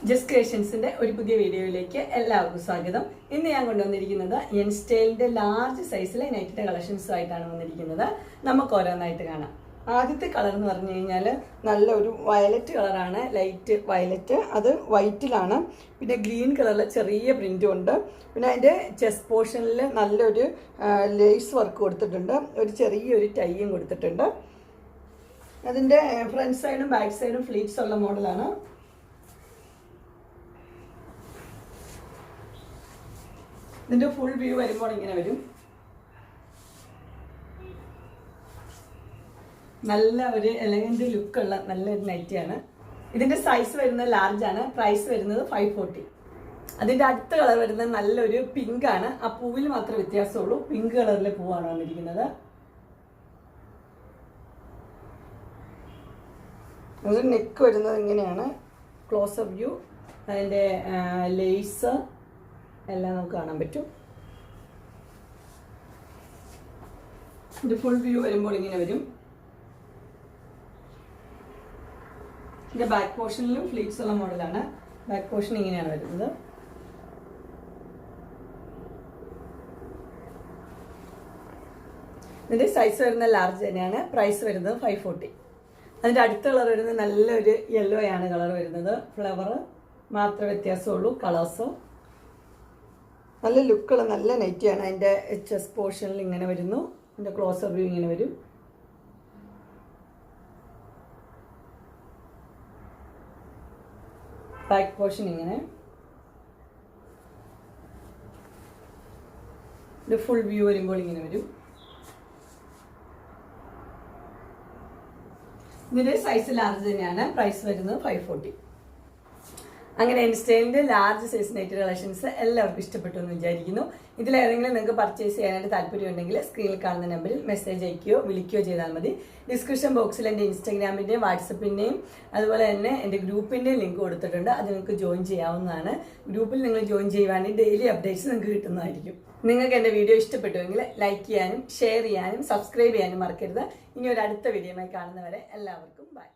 Just ക്രിയേഷൻസിന്റെ ഒരു പുതിയ വീഡിയോയിലേക്ക് എല്ലാവർക്കും സ്വാഗതം. ഇന്ന് ഞാൻ കൊണ്ടുവന്നിരിക്കുന്നത് എൻ സ്റ്റൈലിന്റെ ലാർജ് സൈസിലെ നൈറ്റിന്റെ കളക്ഷൻസും ആയിട്ടാണ് വന്നിരിക്കുന്നത്. നമുക്ക് ഓരോന്നായിട്ട് കാണാം. ആദ്യത്തെ കളർ എന്ന് പറഞ്ഞു കഴിഞ്ഞാൽ നല്ലൊരു വയലറ്റ് കളറാണ്, ലൈറ്റ് വയലറ്റ്. അത് വൈറ്റിലാണ്. പിന്നെ ഗ്രീൻ കളറിൽ ചെറിയ പ്രിന്റും ഉണ്ട്. പിന്നെ അതിൻ്റെ ചെസ്റ്റ് പോർഷനിൽ നല്ലൊരു ലേസ് വർക്ക് കൊടുത്തിട്ടുണ്ട്. ഒരു ചെറിയൊരു ടൈയും കൊടുത്തിട്ടുണ്ട്. അതിൻ്റെ ഫ്രണ്ട് സൈഡും ബാക്ക് സൈഡും ഫ്ലീറ്റ്സ് ഉള്ള മോഡലാണ്. ഇതിൻ്റെ ഫുൾ വ്യൂ വരുമ്പോൾ ഇങ്ങനെ വരും. നല്ല ഒരു എലഗന്റ് ലുക്കുള്ള നല്ലൊരു നൈറ്റിയാണ്. ഇതിൻ്റെ സൈസ് വരുന്നത് ലാർജ് ആണ്. പ്രൈസ് വരുന്നത് 540. അതിൻ്റെ അടുത്ത കളർ വരുന്നത് നല്ലൊരു പിങ്ക് ആണ്. ആ പൂവിൽ മാത്രമേ വ്യത്യാസമുള്ളൂ. പിങ്ക് കളറിലെ പൂവാണ് വന്നിരിക്കുന്നത്. അത് നെക്ക് വരുന്നത് ഇങ്ങനെയാണ്. ക്ലോസപ്പ് വ്യൂ, അതിൻ്റെ ലേസ് എല്ലാം നമുക്ക് കാണാൻ പറ്റും. ഇത് ഫുൾ വ്യൂ വരുമ്പോൾ ഇങ്ങനെ വരും. ഇതിൻ്റെ ബാക്ക് പോർഷനിലും ഫ്ലീറ്റ്സ് ഉള്ള മോഡലാണ്. ബാക്ക് പോർഷൻ ഇങ്ങനെയാണ് വരുന്നത്. ഇതിൻ്റെ സൈസ് വരുന്ന ലാർജ് തന്നെയാണ്. പ്രൈസ് വരുന്നത് 540. അതിൻ്റെ അടുത്ത കളർ വരുന്നത് നല്ലൊരു യെല്ലോ ആണ് കളർ വരുന്നത്. ഫ്ലവർ മാത്രമേ വ്യത്യാസമുള്ളൂ. കളേഴ്സ് നല്ല ലുക്കുള്ള നല്ല നൈറ്റിയാണ്. അതിൻ്റെ ചെസ്റ്റ് പോർഷനിൽ ഇങ്ങനെ വരുന്നു. അതിൻ്റെ ക്ലോസപ്പ് വ്യൂ ഇങ്ങനെ വരും. ബാക്ക് പോർഷൻ ഇങ്ങനെ. ഇത് ഫുൾ വ്യൂ വരുമ്പോൾ ഇങ്ങനെ വരും. ഇതിൻ്റെ സൈസ് ലാർജ് തന്നെയാണ്. പ്രൈസ് വരുന്നത് 540. അങ്ങനെ എൻ സ്റ്റൈലിൻ്റെ ലാർജ് സൈസ് നൈറ്റ് കളക്ഷൻസ് എല്ലാവർക്കും ഇഷ്ടപ്പെട്ടു എന്ന് വിചാരിക്കുന്നു. ഇതിലേതെങ്കിലും നിങ്ങൾക്ക് പർച്ചേസ് ചെയ്യാനായിട്ട് താല്പര്യമുണ്ടെങ്കിൽ സ്ക്രീനിൽ കാണുന്ന നമ്പറിൽ മെസ്സേജ് അയക്കുകയോ വിളിക്കുകയോ ചെയ്താൽ മതി. ഡിസ്ക്രിപ്ഷൻ ബോക്സിൽ എൻ്റെ ഇൻസ്റ്റാഗ്രാമിൻ്റെയും വാട്സപ്പിൻ്റെയും അതുപോലെ തന്നെ എൻ്റെ ഗ്രൂപ്പിൻ്റെയും ലിങ്ക് കൊടുത്തിട്ടുണ്ട്. അത് നിങ്ങൾക്ക് ജോയിൻ ചെയ്യാവുന്നതാണ്. ഗ്രൂപ്പിൽ നിങ്ങൾ ജോയിൻ ചെയ്യുവാണെങ്കിൽ ഡെയിലി അപ്ഡേറ്റ്സ് നിങ്ങൾക്ക് കിട്ടുന്നതായിരിക്കും. നിങ്ങൾക്ക് എൻ്റെ വീഡിയോ ഇഷ്ടപ്പെട്ടുവെങ്കിൽ ലൈക്ക് ചെയ്യാനും ഷെയർ ചെയ്യാനും സബ്സ്ക്രൈബ് ചെയ്യാനും മറക്കരുത്. ഇനി ഒരു അടുത്ത വീഡിയോയുമായി കാണുന്നവരെ എല്ലാവർക്കും ബൈ.